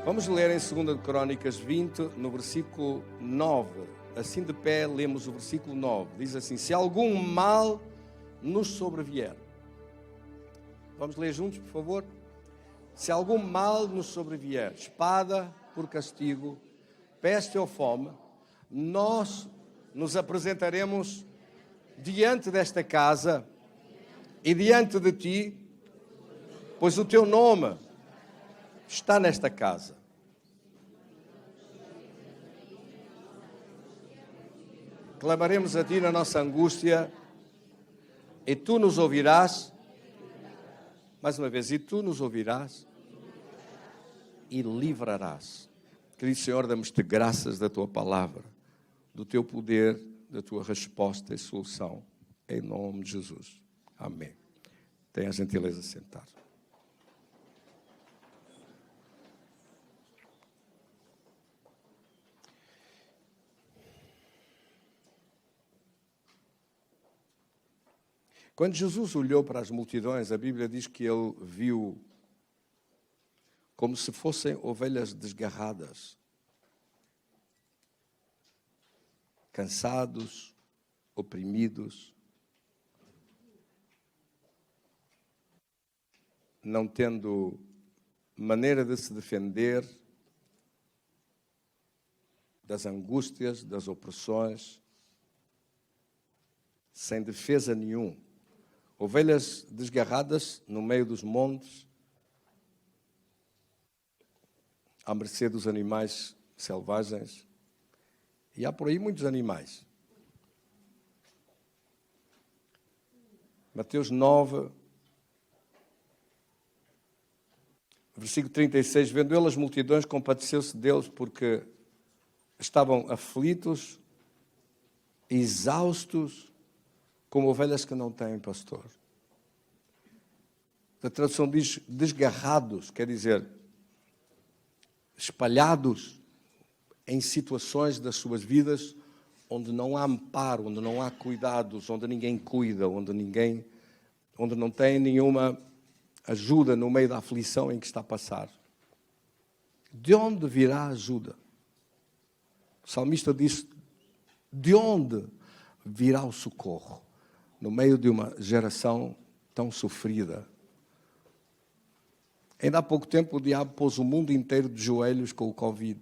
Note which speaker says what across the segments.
Speaker 1: Vamos ler em 2 Crônicas 20, no versículo 9. Assim de pé, lemos o versículo 9. Diz assim: se algum mal nos sobrevier. Vamos ler juntos, por favor? Se algum mal nos sobrevier, espada por castigo, peste ou fome, nós nos apresentaremos diante desta casa e diante de ti, pois o teu nome está nesta casa. Clamaremos a ti na nossa angústia e tu nos ouvirás. Mais uma vez, e tu nos ouvirás e livrarás. Querido Senhor, damos-te graças da tua palavra, do teu poder, da tua resposta e solução. Em nome de Jesus. Amém. Tenha a gentileza de sentar. Quando Jesus olhou para as multidões, a Bíblia diz que ele viu como se fossem ovelhas desgarradas, cansados, oprimidos, não tendo maneira de se defender das angústias, das opressões, sem defesa nenhuma. Ovelhas desgarradas no meio dos montes, à mercê dos animais selvagens. E há por aí muitos animais. Mateus 9, versículo 36, vendo ele as multidões, compadeceu-se deles porque estavam aflitos, exaustos, como ovelhas que não têm pastor. A tradução diz desgarrados, quer dizer, espalhados em situações das suas vidas onde não há amparo, onde não há cuidados, onde ninguém cuida, onde não tem nenhuma ajuda no meio da aflição em que está a passar. De onde virá a ajuda? O salmista disse: de onde virá o socorro? No meio de uma geração tão sofrida. Ainda há pouco tempo o diabo pôs o mundo inteiro de joelhos com o Covid.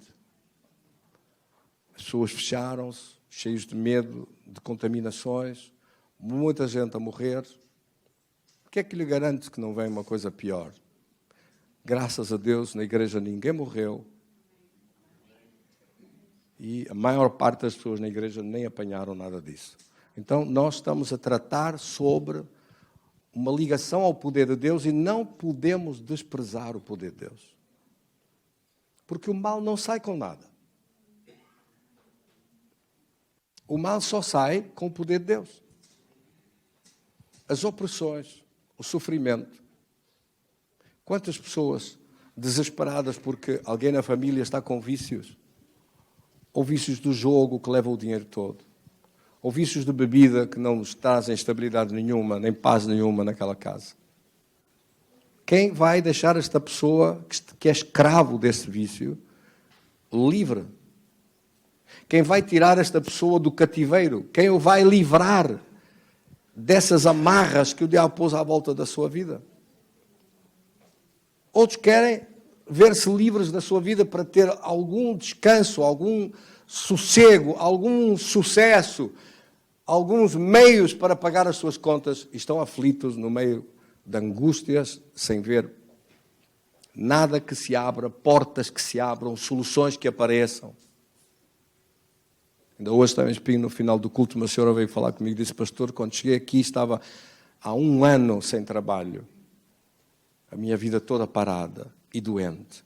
Speaker 1: As pessoas fecharam-se, cheios de medo, de contaminações, muita gente a morrer. O que é que lhe garante que não vem uma coisa pior? Graças a Deus, na igreja ninguém morreu. E a maior parte das pessoas na igreja nem apanharam nada disso. Então, nós estamos a tratar sobre uma ligação ao poder de Deus e não podemos desprezar o poder de Deus. Porque o mal não sai com nada. O mal só sai com o poder de Deus. As opressões, o sofrimento. Quantas pessoas desesperadas porque alguém na família está com vícios? Ou vícios do jogo que levam o dinheiro todo? Ou vícios de bebida que não nos trazem estabilidade nenhuma, nem paz nenhuma naquela casa. Quem vai deixar esta pessoa que é escravo desse vício livre? Quem vai tirar esta pessoa do cativeiro? Quem o vai livrar dessas amarras que o diabo pôs à volta da sua vida? Outros querem ver-se livres da sua vida para ter algum descanso, algum sossego, algum sucesso, alguns meios para pagar as suas contas, e estão aflitos no meio de angústias, sem ver nada que se abra, portas que se abram, soluções que apareçam. Ainda hoje estava em Espinho, no final do culto, uma senhora veio falar comigo e disse: pastor, quando cheguei aqui estava há 1 ano sem trabalho, a minha vida toda parada e doente.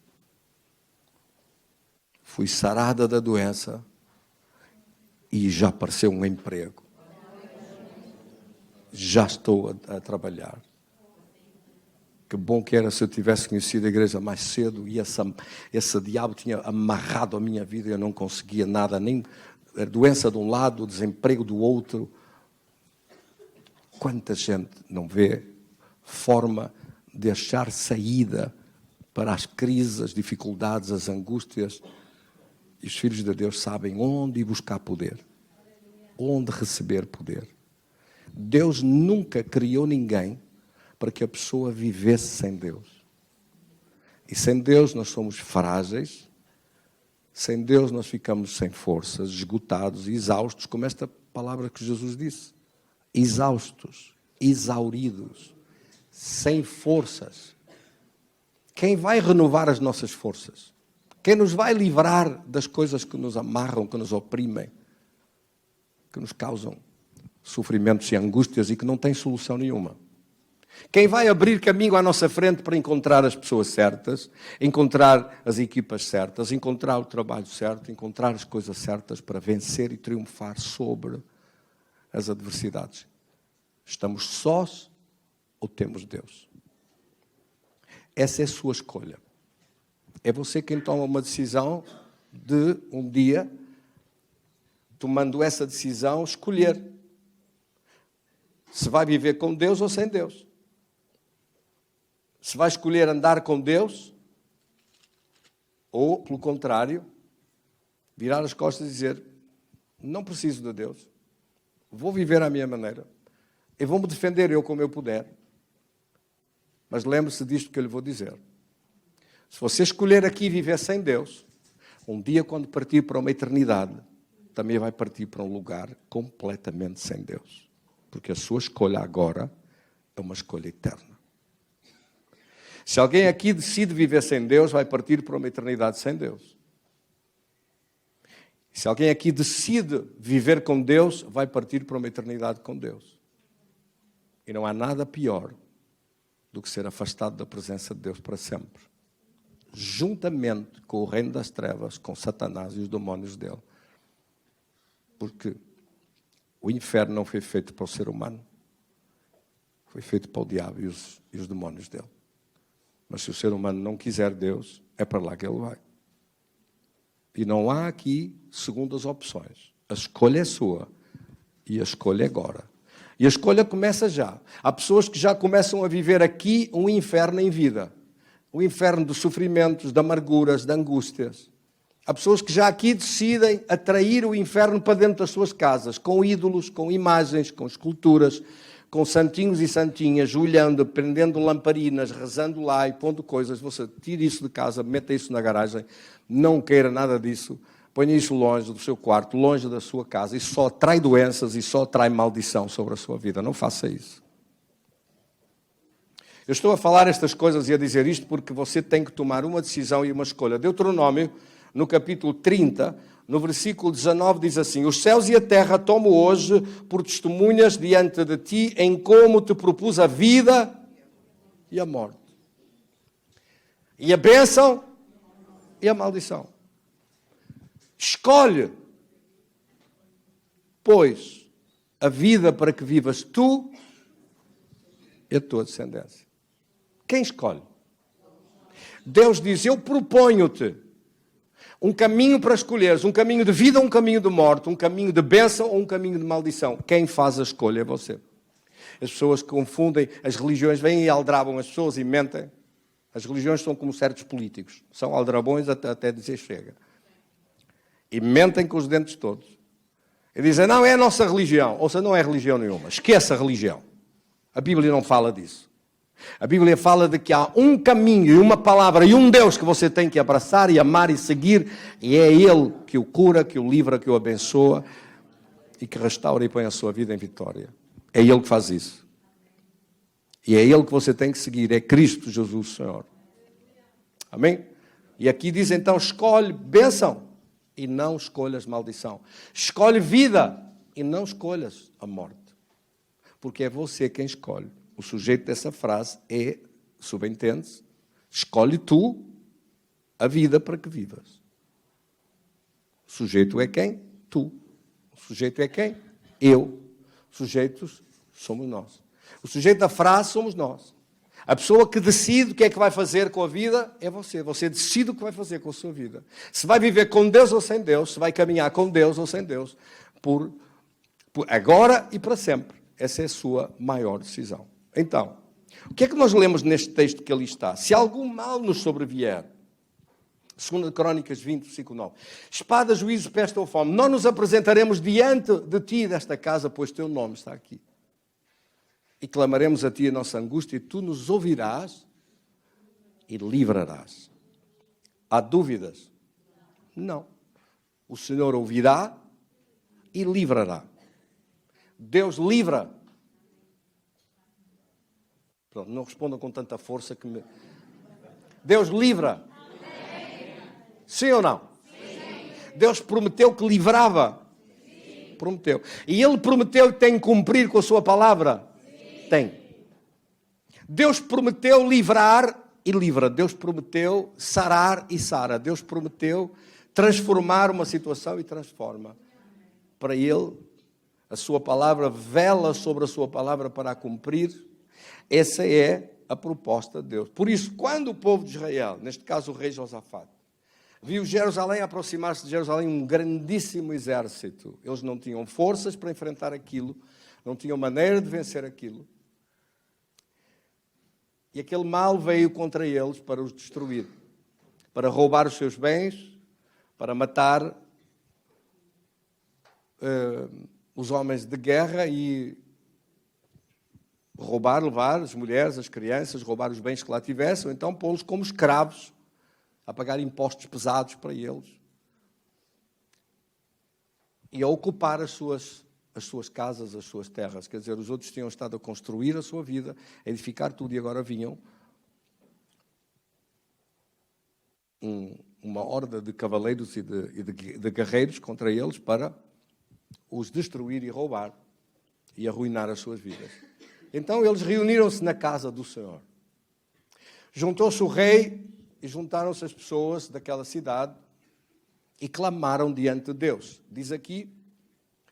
Speaker 1: Fui sarada da doença e já apareceu um emprego. Já estou a trabalhar. Que bom que era se eu tivesse conhecido a igreja mais cedo e esse diabo tinha amarrado a minha vida e eu não conseguia nada, nem a doença de um lado, o desemprego do outro. Quanta gente não vê forma de achar saída para as crises, as dificuldades, as angústias. E os filhos de Deus sabem onde ir buscar poder, onde receber poder. Deus nunca criou ninguém para que a pessoa vivesse sem Deus. E sem Deus nós somos frágeis, sem Deus nós ficamos sem forças, esgotados, exaustos, como esta palavra que Jesus disse. Exaustos, exauridos, sem forças. Quem vai renovar as nossas forças? Quem nos vai livrar das coisas que nos amarram, que nos oprimem, que nos causam sofrimentos e angústias e que não têm solução nenhuma? Quem vai abrir caminho à nossa frente para encontrar as pessoas certas, encontrar as equipas certas, encontrar o trabalho certo, encontrar as coisas certas para vencer e triunfar sobre as adversidades? Estamos sós ou temos Deus? Essa é a sua escolha. É você quem toma uma decisão de, um dia, tomando essa decisão, escolher se vai viver com Deus ou sem Deus. Se vai escolher andar com Deus ou, pelo contrário, virar as costas e dizer: não preciso de Deus, vou viver à minha maneira, eu vou-me defender eu como eu puder. Mas lembre-se disto que eu lhe vou dizer. Se você escolher aqui viver sem Deus, um dia, quando partir para uma eternidade, também vai partir para um lugar completamente sem Deus. Porque a sua escolha agora é uma escolha eterna. Se alguém aqui decide viver sem Deus, vai partir para uma eternidade sem Deus. Se alguém aqui decide viver com Deus, vai partir para uma eternidade com Deus. E não há nada pior do que ser afastado da presença de Deus para sempre, juntamente com o reino das trevas, com Satanás e os demónios dele. Porque o inferno não foi feito para o ser humano, foi feito para o diabo e os demónios dele. Mas se o ser humano não quiser Deus, é para lá que ele vai. E não há aqui segundas opções. A escolha é sua e a escolha é agora. E a escolha começa já. Há pessoas que já começam a viver aqui um inferno em vida. Um inferno de sofrimentos, de amarguras, de angústias. Há pessoas que já aqui decidem atrair o inferno para dentro das suas casas, com ídolos, com imagens, com esculturas, com santinhos e santinhas, olhando, prendendo lamparinas, rezando lá e pondo coisas. Você tira isso de casa, meta isso na garagem, não queira nada disso. Ponha isso longe do seu quarto, longe da sua casa. Isso só atrai doenças e só atrai maldição sobre a sua vida. Não faça isso. Eu estou a falar estas coisas e a dizer isto porque você tem que tomar uma decisão e uma escolha. Deuteronômio, no capítulo 30, no versículo 19, diz assim: os céus e a terra tomo hoje por testemunhas diante de ti em como te propus a vida e a morte, e a bênção e a maldição. Escolhe, pois, a vida para que vivas tu e a tua descendência. Quem escolhe? Deus diz: eu proponho-te um caminho para escolheres, um caminho de vida ou um caminho de morte, um caminho de bênção ou um caminho de maldição. Quem faz a escolha é você. As pessoas que confundem, as religiões vêm e aldrabam as pessoas e mentem. As religiões são como certos políticos, são aldrabões até dizer chega. E mentem com os dentes todos. E dizem: não, é a nossa religião. Ou seja, não é religião nenhuma. Esqueça a religião. A Bíblia não fala disso. A Bíblia fala de que há um caminho e uma palavra e um Deus que você tem que abraçar e amar e seguir. E é Ele que o cura, que o livra, que o abençoa e que restaura e põe a sua vida em vitória. É Ele que faz isso. E é Ele que você tem que seguir. É Cristo Jesus, Senhor. Amém? E aqui diz então: escolhe bênção e não escolhas maldição. Escolhe vida e não escolhas a morte. Porque é você quem escolhe. O sujeito dessa frase é, subentende-se, escolhe tu a vida para que vivas. O sujeito é quem? Tu. O sujeito é quem? Eu. Os sujeitos somos nós. O sujeito da frase somos nós. A pessoa que decide o que é que vai fazer com a vida é você. Você decide o que vai fazer com a sua vida. Se vai viver com Deus ou sem Deus, se vai caminhar com Deus ou sem Deus, por agora e para sempre. Essa é a sua maior decisão. Então, O que é que nós lemos neste texto que ali está? Se algum mal nos sobrevier, 2 Crónicas 20, versículo 9. Espada, juízo, peste ou fome. Nós nos apresentaremos diante de ti desta casa, pois teu nome está aqui. E clamaremos a ti a nossa angústia, e tu nos ouvirás e livrarás. Há dúvidas? Não. O Senhor ouvirá e livrará. Deus livra. Pronto, não respondam com tanta força que me... Deus livra. Sim ou não? Sim. Deus prometeu que livrava. Sim. Prometeu. E Ele prometeu que tem que cumprir com a sua palavra. Sim. Tem. Deus prometeu livrar e livra. Deus prometeu sarar e sara. Deus prometeu transformar uma situação e transforma. Para Ele, a sua palavra vela sobre a sua palavra para a cumprir. Essa é a proposta de Deus. Por isso, quando o povo de Israel, neste caso o rei Josafate, viu Jerusalém aproximar-se de Jerusalém um grandíssimo exército, eles não tinham forças para enfrentar aquilo, não tinham maneira de vencer aquilo. E aquele mal veio contra eles para os destruir, para roubar os seus bens, para matar os homens de guerra e roubar, levar as mulheres, as crianças, roubar os bens que lá tivessem, ou então pô-los como escravos, a pagar impostos pesados para eles e a ocupar as suas casas, as suas terras. Quer dizer, os outros tinham estado a construir a sua vida, a edificar tudo, e agora vinham uma horda de cavaleiros e de guerreiros contra eles para os destruir e roubar e arruinar as suas vidas. Então eles reuniram-se na casa do Senhor. Juntou-se o rei e juntaram-se as pessoas daquela cidade e clamaram diante de Deus. Diz aqui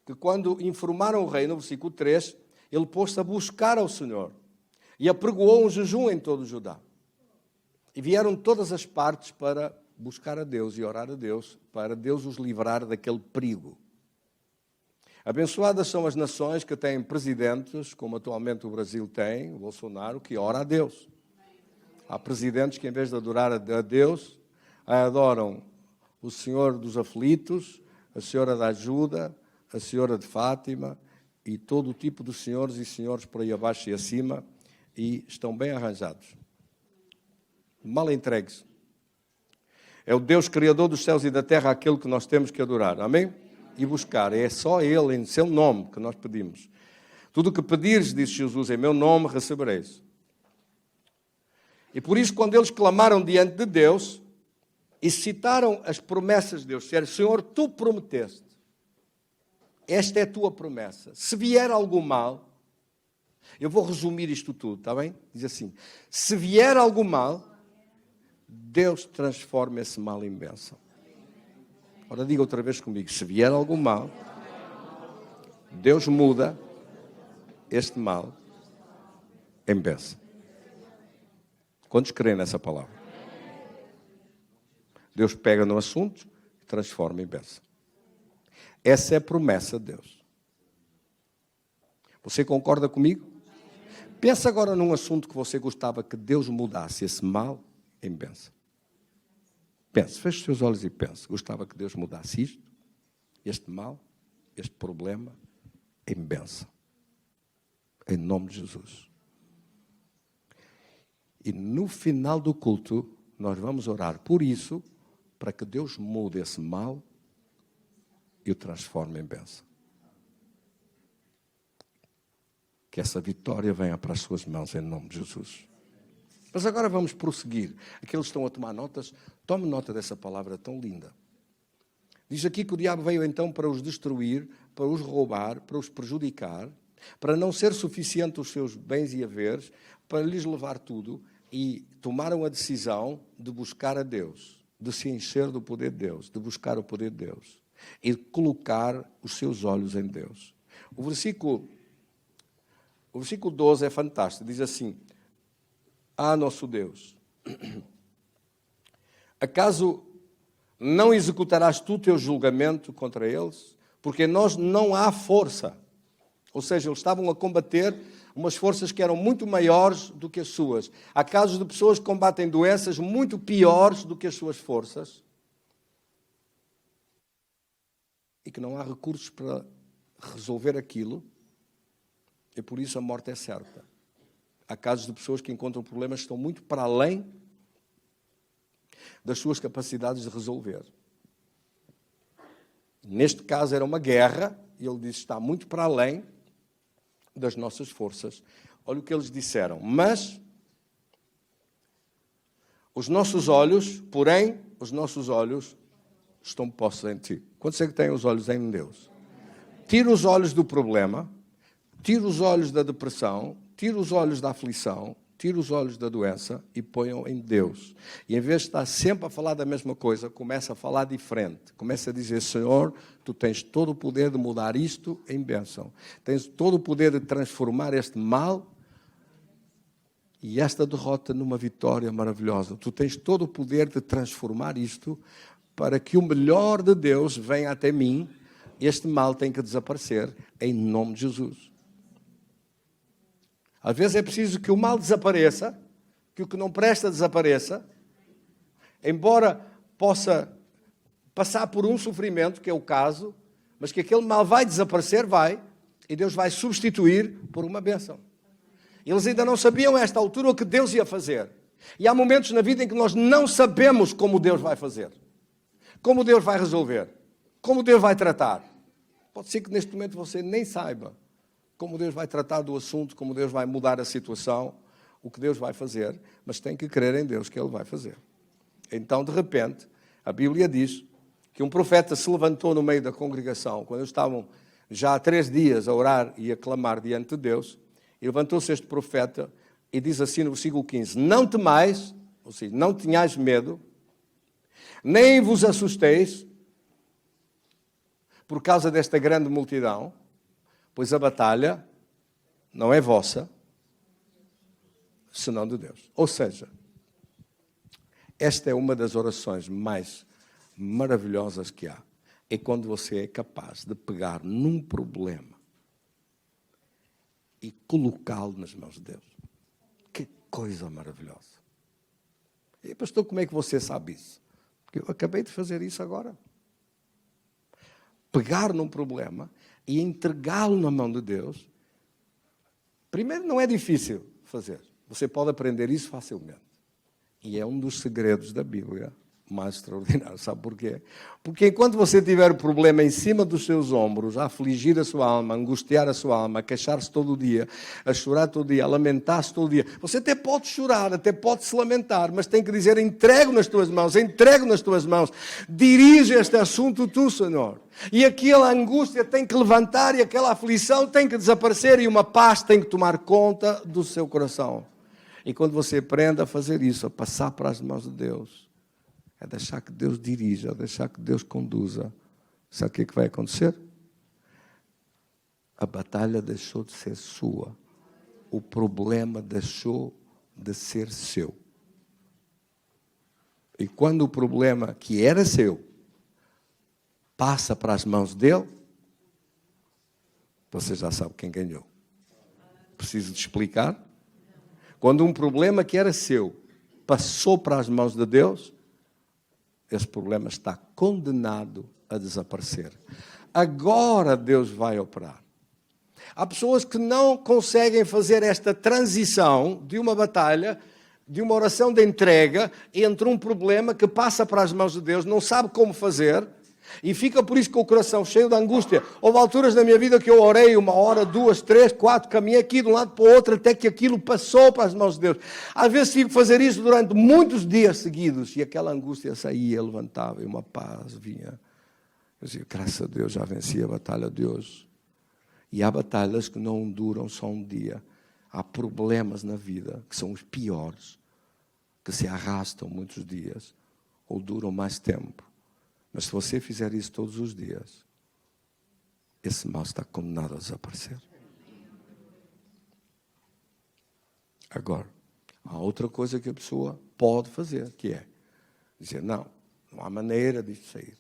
Speaker 1: que quando informaram o rei, no versículo 3, ele pôs-se a buscar ao Senhor e apregoou um jejum em todo o Judá. E vieram de todas as partes para buscar a Deus e orar a Deus, para Deus os livrar daquele perigo. Abençoadas são as nações que têm presidentes, como atualmente o Brasil tem, o Bolsonaro, que ora a Deus. Há presidentes que, em vez de adorar a Deus, adoram o Senhor dos aflitos, a Senhora da ajuda, a Senhora de Fátima e todo o tipo de senhores e senhores por aí abaixo e acima, e estão bem arranjados. Mal entregues. É o Deus Criador dos céus e da terra aquele que nós temos que adorar. Amém? E buscar. É só Ele, em seu nome, que nós pedimos. Tudo o que pedires, disse Jesus, em meu nome recebereis. E por isso, quando eles clamaram diante de Deus e citaram as promessas de Deus, disseram, Senhor, tu prometeste, esta é a tua promessa. Se vier algum mal, eu vou resumir isto tudo, está bem? Diz assim, se vier algum mal, Deus transforma esse mal em bênção. Ora, diga outra vez comigo, se vier algum mal, Deus muda este mal em bênção. Quantos creem nessa palavra? Deus pega no assunto e transforma em bênção. Essa é a promessa de Deus. Você concorda comigo? Pensa agora num assunto que você gostava que Deus mudasse esse mal em bênção. Pense, feche os seus olhos e pense. Gostava que Deus mudasse isto, este mal, este problema, em bênção. Em nome de Jesus. E no final do culto, nós vamos orar por isso, para que Deus mude esse mal e o transforme em bênção. Que essa vitória venha para as suas mãos, em nome de Jesus. Mas agora vamos prosseguir. Aqueles que estão a tomar notas, tome nota dessa palavra tão linda. Diz aqui que o diabo veio então para os destruir, para os roubar, para os prejudicar, para não ser suficiente os seus bens e haveres, para lhes levar tudo, e tomaram a decisão de buscar a Deus, de se encher do poder de Deus, de buscar o poder de Deus e de colocar os seus olhos em Deus. O versículo 12 é fantástico, diz assim, nosso Deus, acaso não executarás tu teu julgamento contra eles? Porque nós não há força. Ou seja, eles estavam a combater umas forças que eram muito maiores do que as suas. Há casos de pessoas que combatem doenças muito piores do que as suas forças e que não há recursos para resolver aquilo, e por isso a morte é certa. Há casos de pessoas que encontram problemas que estão muito para além das suas capacidades de resolver. Neste caso era uma guerra, e ele disse, está muito para além das nossas forças. Olha o que eles disseram. Mas os nossos olhos, porém, os nossos olhos estão postos em ti. Quantos é que têm os olhos em Deus? Tira os olhos do problema, tira os olhos da depressão, tira os olhos da aflição, tira os olhos da doença e ponham em Deus. E em vez de estar sempre a falar da mesma coisa, começa a falar diferente. Começa a dizer, Senhor, Tu tens todo o poder de mudar isto em bênção. Tens todo o poder de transformar este mal e esta derrota numa vitória maravilhosa. Tu tens todo o poder de transformar isto para que o melhor de Deus venha até mim. Este mal tem que desaparecer em nome de Jesus. Às vezes é preciso que o mal desapareça, que o que não presta desapareça, embora possa passar por um sofrimento, que é o caso, mas que aquele mal vai desaparecer, vai, e Deus vai substituir por uma bênção. Eles ainda não sabiam a esta altura o que Deus ia fazer. E há momentos na vida em que nós não sabemos como Deus vai fazer, como Deus vai resolver, como Deus vai tratar. Pode ser que neste momento você nem saiba como Deus vai tratar do assunto, como Deus vai mudar a situação, o que Deus vai fazer, mas tem que crer em Deus que Ele vai fazer. Então, de repente, a Bíblia diz que um profeta se levantou no meio da congregação, quando eles estavam já há 3 dias a orar e a clamar diante de Deus, e levantou-se este profeta e diz assim no versículo 15, não temais, ou seja, não tenhais medo, nem vos assusteis por causa desta grande multidão, pois a batalha não é vossa, senão de Deus. Ou seja, esta é uma das orações mais maravilhosas que há. É quando você é capaz de pegar num problema e colocá-lo nas mãos de Deus. Que coisa maravilhosa. E pastor, como é que você sabe isso? Porque eu acabei de fazer isso agora. Pegar num problema e entregá-lo na mão de Deus, primeiro não é difícil fazer. Você pode aprender isso facilmente. E é um dos segredos da Bíblia mais extraordinário. Sabe porquê? Porque enquanto você tiver o problema em cima dos seus ombros, a afligir a sua alma, a angustiar a sua alma, a queixar-se todo o dia, a chorar todo o dia, a lamentar-se todo o dia, você até pode chorar, até pode se lamentar, mas tem que dizer, entrego nas tuas mãos, dirige este assunto tu, Senhor. E aquela angústia tem que levantar e aquela aflição tem que desaparecer e uma paz tem que tomar conta do seu coração. E quando você aprende a fazer isso, a passar para as mãos de Deus, é deixar que Deus dirija, é deixar que Deus conduza. Sabe o que é que vai acontecer? A batalha deixou de ser sua. O problema deixou de ser seu. E quando o problema que era seu passa para as mãos dele, você já sabe quem ganhou. Preciso de explicar? Quando um problema que era seu passou para as mãos de Deus, esse problema está condenado a desaparecer. Agora Deus vai operar. Há pessoas que não conseguem fazer esta transição de uma batalha, de uma oração de entrega, entre um problema que passa para as mãos de Deus, não sabe como fazer, e fica por isso com o coração cheio de angústia. Houve alturas na minha vida que eu orei 1 hora, 2, 3, 4, caminhei aqui de um lado para o outro até que aquilo passou para as mãos de Deus. Às vezes tive que fazer isso durante muitos dias seguidos e aquela angústia saía, levantava e uma paz vinha. Eu dizia, graças a Deus já venci a batalha de hoje. E há batalhas que não duram só um dia. Há problemas na vida que são os piores, que se arrastam muitos dias ou duram mais tempo. Mas se você fizer isso todos os dias, esse mal está condenado a desaparecer. Agora, há outra coisa que a pessoa pode fazer, que é dizer, não há maneira disto sair.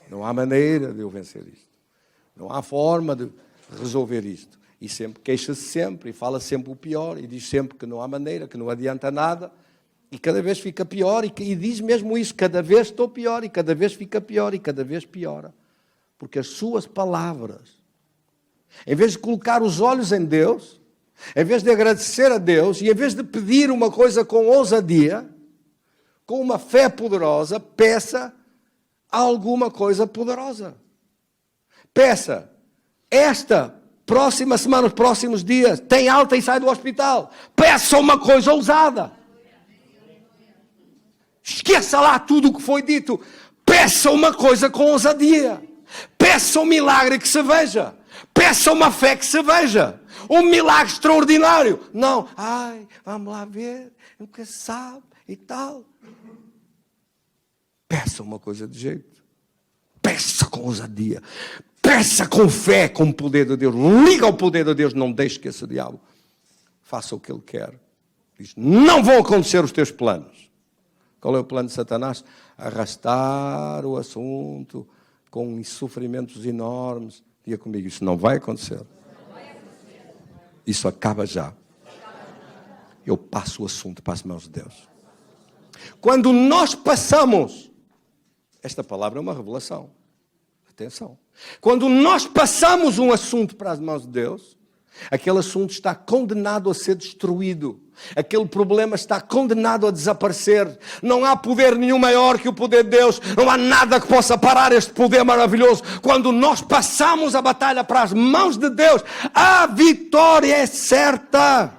Speaker 1: Não há maneira de eu vencer isto. Não há forma de resolver isto. E sempre queixa-se sempre, e fala sempre o pior, e diz sempre que não há maneira, que não adianta nada, e cada vez fica pior, e diz mesmo isso, cada vez estou pior, e cada vez fica pior, e cada vez piora. Porque as suas palavras, em vez de colocar os olhos em Deus, em vez de agradecer a Deus, e em vez de pedir uma coisa com ousadia, com uma fé poderosa, peça alguma coisa poderosa. Peça, esta próxima semana, os próximos dias, tem alta e sai do hospital. Peça uma coisa ousada. Esqueça lá tudo o que foi dito. Peça uma coisa com ousadia. Peça um milagre que se veja. Peça uma fé que se veja. Um milagre extraordinário. Não, vamos lá ver, nunca se sabe e tal. Peça uma coisa de jeito. Peça com ousadia. Peça com fé, com o poder de Deus. Liga ao poder de Deus. Não deixe que esse diabo faça o que ele quer. Diz, não vão acontecer os teus planos. Qual é o plano de Satanás? Arrastar o assunto com sofrimentos enormes. Diga comigo, isso não vai acontecer. Isso acaba já. Eu passo o assunto para as mãos de Deus. Quando nós passamos, esta palavra é uma revelação. Atenção. Quando nós passamos um assunto para as mãos de Deus, aquele assunto está condenado a ser destruído. Aquele problema está condenado a desaparecer. Não há poder nenhum maior que o poder de Deus. Não há nada que possa parar este poder maravilhoso. Quando nós passamos a batalha para as mãos de Deus, a vitória é certa.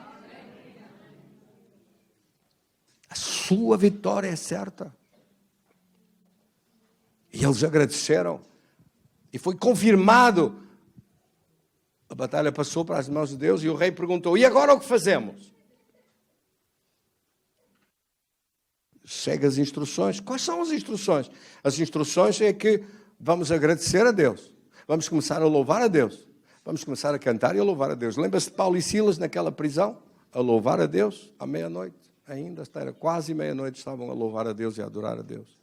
Speaker 1: A sua vitória é certa. E eles agradeceram. E foi confirmado. A batalha passou para as mãos de Deus e o rei perguntou, e agora o que fazemos? Segue as instruções. Quais são as instruções? As instruções é que vamos agradecer a Deus. Vamos começar a louvar a Deus. Vamos começar a cantar e a louvar a Deus. Lembra-se de Paulo e Silas naquela prisão? A louvar a Deus à meia-noite. Ainda era quase meia-noite, estavam a louvar a Deus e a adorar a Deus.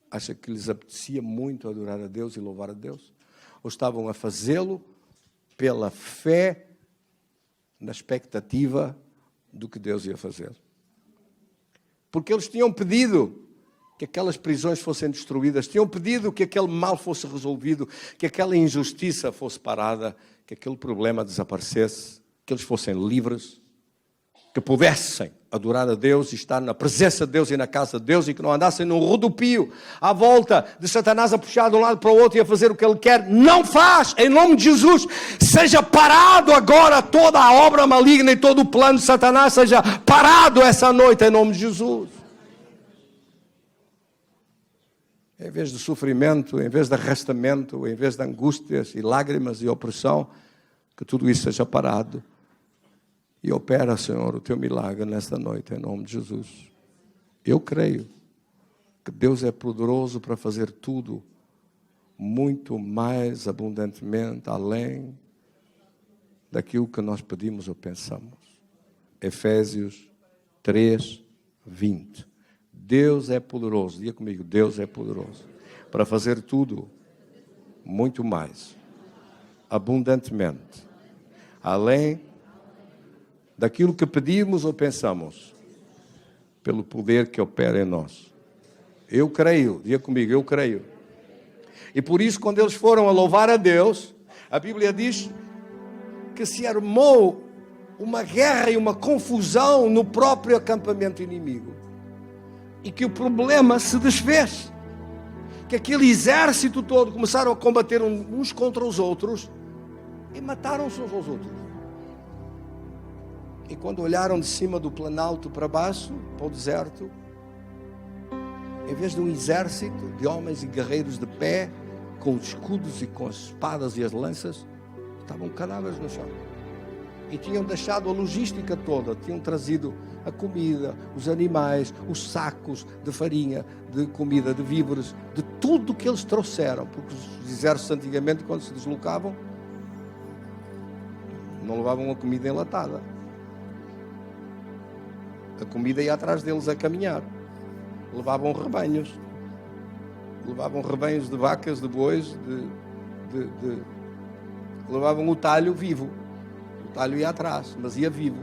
Speaker 1: Acha que lhes apetecia muito adorar a Deus e louvar a Deus? Ou estavam a fazê-lo pela fé na expectativa do que Deus ia fazer? Porque eles tinham pedido que aquelas prisões fossem destruídas, tinham pedido que aquele mal fosse resolvido, que aquela injustiça fosse parada, que aquele problema desaparecesse, que eles fossem livres, que pudessem adorar a Deus e estar na presença de Deus e na casa de Deus e que não andassem num rodopio à volta de Satanás a puxar de um lado para o outro e a fazer o que ele quer. Não faz, em nome de Jesus. Seja parado agora toda a obra maligna e todo o plano de Satanás, seja parado essa noite em nome de Jesus. Em vez de sofrimento, em vez de arrastamento, em vez de angústias e lágrimas e opressão, que tudo isso seja parado. E opera, Senhor, o teu milagre nesta noite, em nome de Jesus. Eu creio que Deus é poderoso para fazer tudo muito mais abundantemente, além daquilo que nós pedimos ou pensamos. Efésios 3, 20. Deus é poderoso, diga comigo, Deus é poderoso para fazer tudo muito mais abundantemente, além daquilo que pedimos ou pensamos, pelo poder que opera em nós. Eu creio, diga comigo, eu creio. E por isso, quando eles foram a louvar a Deus, a Bíblia diz que se armou uma guerra e uma confusão no próprio acampamento inimigo. E que o problema se desfez. Que aquele exército todo começaram a combater uns contra os outros e mataram-se uns aos outros. E quando olharam de cima do planalto para baixo, para o deserto, em vez de um exército de homens e guerreiros de pé, com os escudos e com as espadas e as lanças, estavam cadáveres no chão. E tinham deixado a logística toda, tinham trazido a comida, os animais, os sacos de farinha, de comida, de víveres, de tudo que eles trouxeram, porque os exércitos antigamente, quando se deslocavam, não levavam a comida enlatada. A comida ia atrás deles a caminhar. Levavam rebanhos de vacas, de bois, Levavam o talho vivo. O talho ia atrás, mas ia vivo.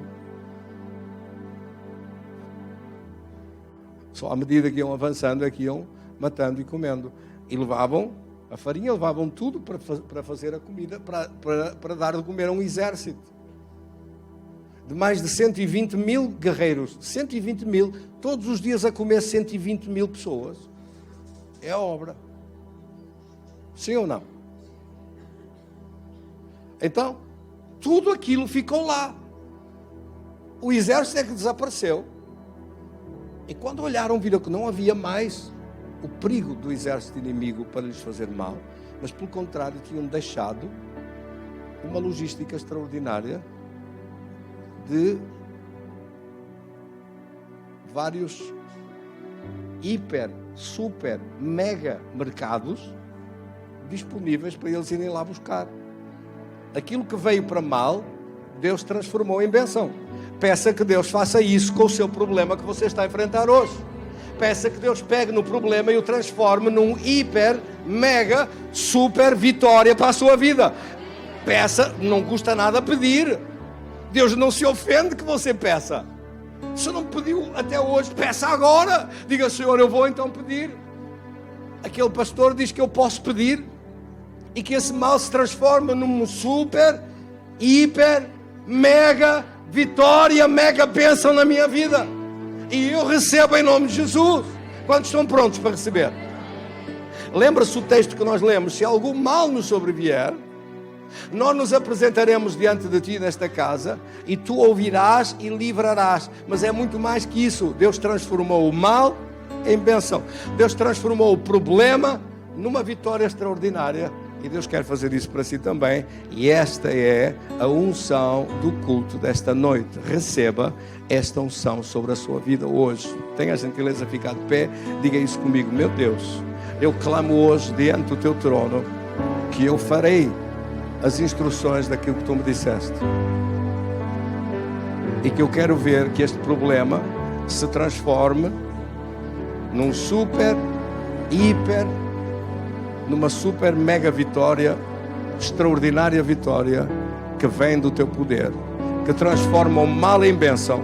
Speaker 1: Só à medida que iam avançando é que iam matando e comendo. E levavam a farinha, levavam tudo para fazer a comida, para dar de comer a um exército de mais de 120 mil guerreiros. 120 mil, todos os dias a comer 120 mil pessoas. É obra. Sim ou não? Então, tudo aquilo ficou lá. O exército é que desapareceu. E quando olharam, viram que não havia mais o perigo do exército inimigo para lhes fazer mal, mas pelo contrário, tinham deixado uma logística extraordinária de vários hiper, super, mega mercados disponíveis para eles irem lá buscar. Aquilo que veio para mal, Deus transformou em bênção. Peça que Deus faça isso com o seu problema que você está a enfrentar hoje. Peça que Deus pegue no problema e o transforme num hiper, mega, super vitória para a sua vida. Peça, não custa nada pedir. Deus não se ofende que você peça. Se não pediu até hoje, peça agora. Diga, Senhor, eu vou então pedir. Aquele pastor diz que eu posso pedir e que esse mal se transforma num super, hiper, mega vitória, mega bênção na minha vida. E eu recebo em nome de Jesus. Quantos estão prontos para receber? Lembra-se o texto que nós lemos: se algum mal nos sobrevier, nós nos apresentaremos diante de ti nesta casa e tu ouvirás e livrarás. Mas é muito mais que isso. Deus transformou o mal em bênção. Deus transformou o problema numa vitória extraordinária. E Deus quer fazer isso para si também. E esta é a unção do culto desta noite. Receba esta unção sobre a sua vida hoje. Tenha a gentileza de ficar de pé. Diga isso comigo. Meu Deus, eu clamo hoje diante do teu trono que eu farei as instruções daquilo que tu me disseste. E que eu quero ver que este problema se transforme num super, hiper, numa super mega vitória, extraordinária vitória que vem do teu poder, que transforma o mal em bênção,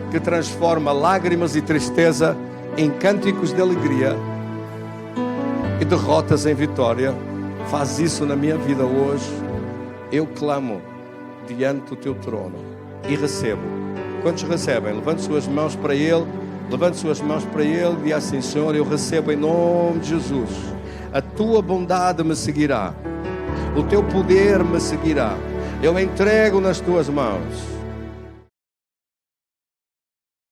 Speaker 1: que transforma lágrimas e tristeza em cânticos de alegria e derrotas em vitória. Faz isso na minha vida hoje. Eu clamo diante do teu trono e recebo. Quantos recebem? Levante suas mãos para Ele. Levante suas mãos para Ele e diga assim: Senhor, eu recebo em nome de Jesus. A tua bondade me seguirá, o teu poder me seguirá. Eu entrego nas tuas mãos